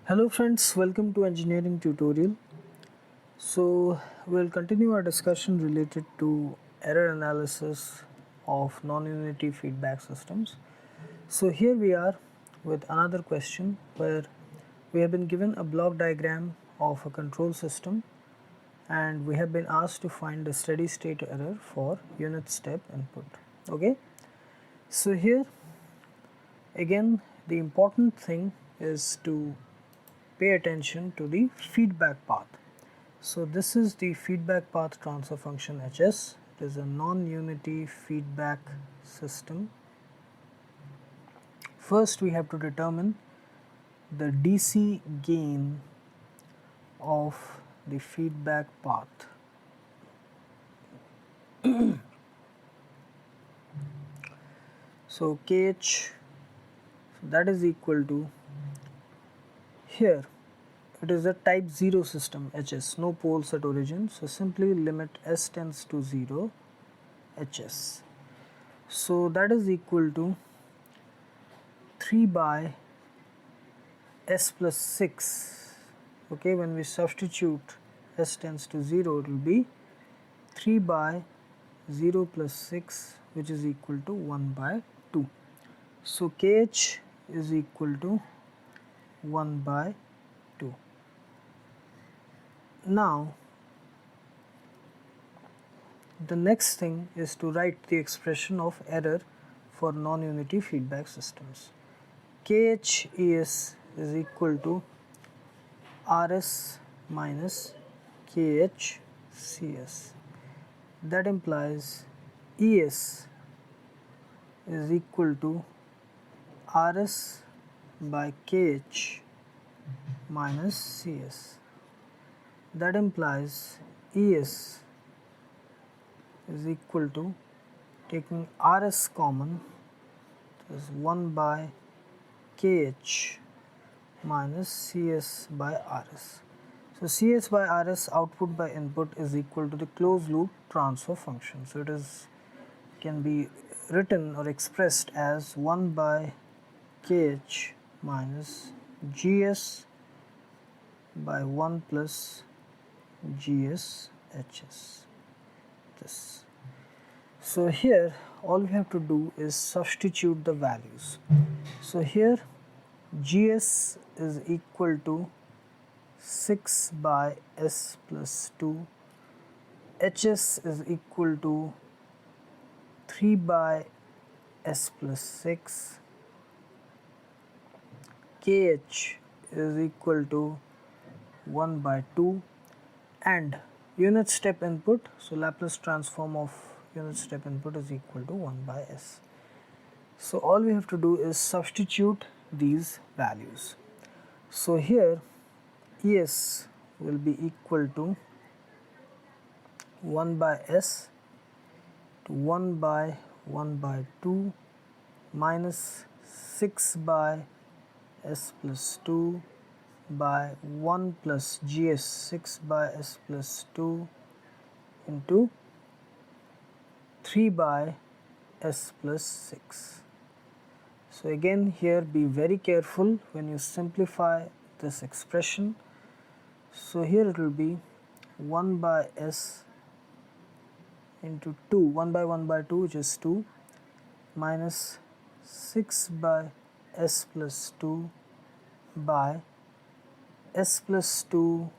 Hello friends, welcome to engineering tutorial. So we'll continue our discussion related to error analysis of non-unity feedback systems. So here we are with another question where we have been given a block diagram of a control system and we have been asked to find the steady state error for unit step input. Okay, so here again the important thing is to pay attention to the feedback path. So this is the feedback path transfer function Hs. It is a non-unity feedback system. First we have to determine the DC gain of the feedback path. So Kh, that is equal to, here it is a type 0 system Hs, no poles at origin, so simply limit s tends to 0 Hs. So that is equal to 3 by s plus 6. Okay, when we substitute s tends to 0, it will be 3 by 0 plus 6, which is equal to 1 by 2. So Kh is equal to 1 by 2. Now the next thing is to write the expression of error for non-unity feedback systems. Khes is equal to Rs minus KHCS. That implies Es is equal to Rs by KH minus CS. That implies Es is equal to, taking Rs common, is 1 by KH minus CS by Rs. So CS by Rs, output by input, is equal to the closed loop transfer function. So it can be written or expressed as 1 by KH minus GS by 1 plus GS HS. This. So here all we have to do is substitute the values. So here GS is equal to 6 by S plus 2, HS is equal to 3 by S plus 6, KH is equal to 1 by 2, and unit step input, so Laplace transform of unit step input is equal to 1 by S. So all we have to do is substitute these values. So here Es will be equal to 1 by S to 1 by 2 minus 6 by S plus 2 by 1 plus GS, 6 by S plus 2 into 3 by S plus 6. So again here be very careful when you simplify this expression. So here it will be 1 by S into 2, 1 by 2, which is 2, minus 6 by S plus 2 by S plus 2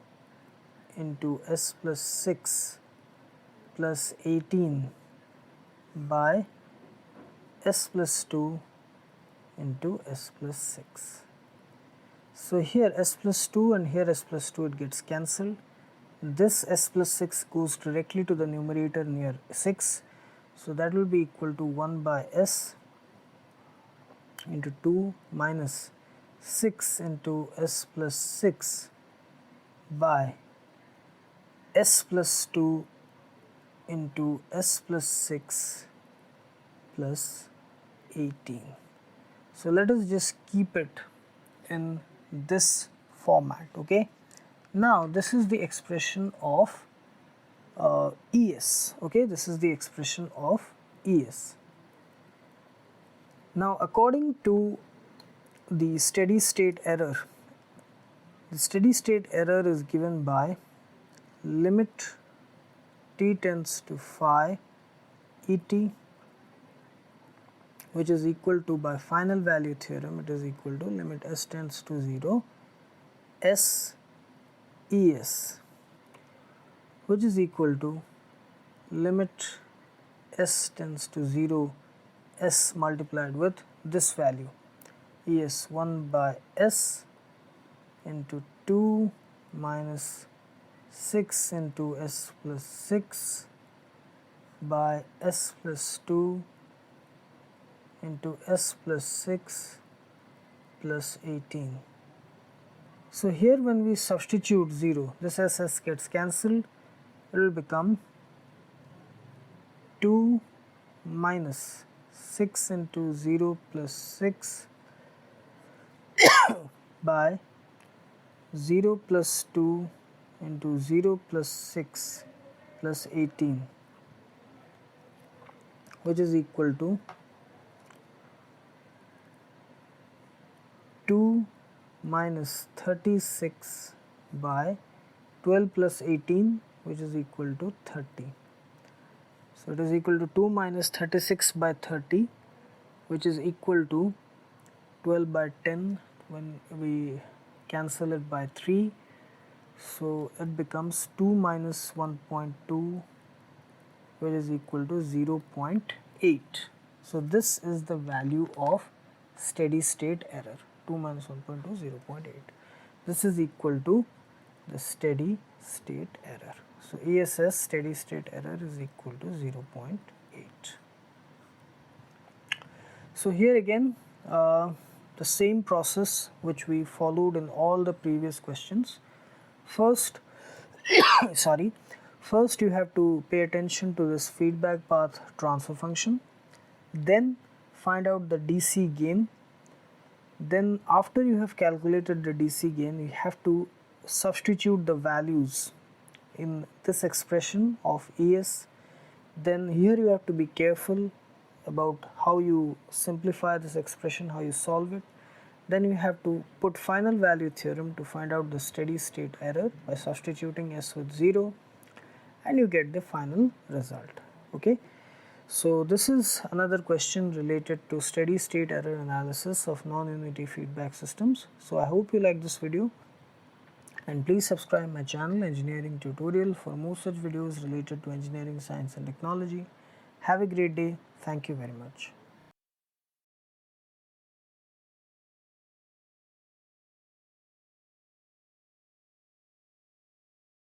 into S plus 6 plus 18 by S plus 2 into S plus 6. So here S plus 2 and here S plus 2, it gets cancelled. This S plus 6 goes directly to the numerator near 6. So that will be equal to 1 by S into 2 minus 6 into S plus 6 by S plus 2 into S plus 6 plus 18. So let us just keep it in this format. Okay, now this is the expression of ES. Okay, this is the expression of ES. Now according to the steady state error, The steady state error is given by limit t tends to phi et, which is equal to, by final value theorem, it is equal to limit s tends to 0 s es, which is equal to limit s tends to 0 s multiplied with this value es 1 by s into 2 minus 6 into s plus 6 by s plus 2 into s plus 6 plus 18. So here when we substitute 0, this s gets cancelled, it will become 2 minus 6 into 0 plus 6 by 0 plus 2 into 0 plus 6 plus 18, which is equal to 2 minus 36 by 12 plus 18, which is equal to 30. So it is equal to 2 minus 36 by 30, which is equal to 12 by 10 when we cancel it by 3. So it becomes 2 minus 1.2, which is equal to 0.8. So this is the value of steady state error, 2 minus 1.2, 0.8. This is equal to the steady state error. So ESS, steady state error, is equal to 0.8. So here again the same process which we followed in all the previous questions. First first you have to pay attention to this feedback path transfer function, then find out the DC gain. Then after you have calculated the DC gain, you have to substitute the values in this expression of ES. Then here you have to be careful about how you simplify this expression, how you solve it. Then you have to put final value theorem to find out the steady state error by substituting S with 0, and you get the final result. Okay. So this is another question related to steady state error analysis of non-unity feedback systems. So I hope you like this video, and please subscribe my channel Engineering Tutorial for more such videos related to engineering, science and technology. Have a great day. Thank you very much.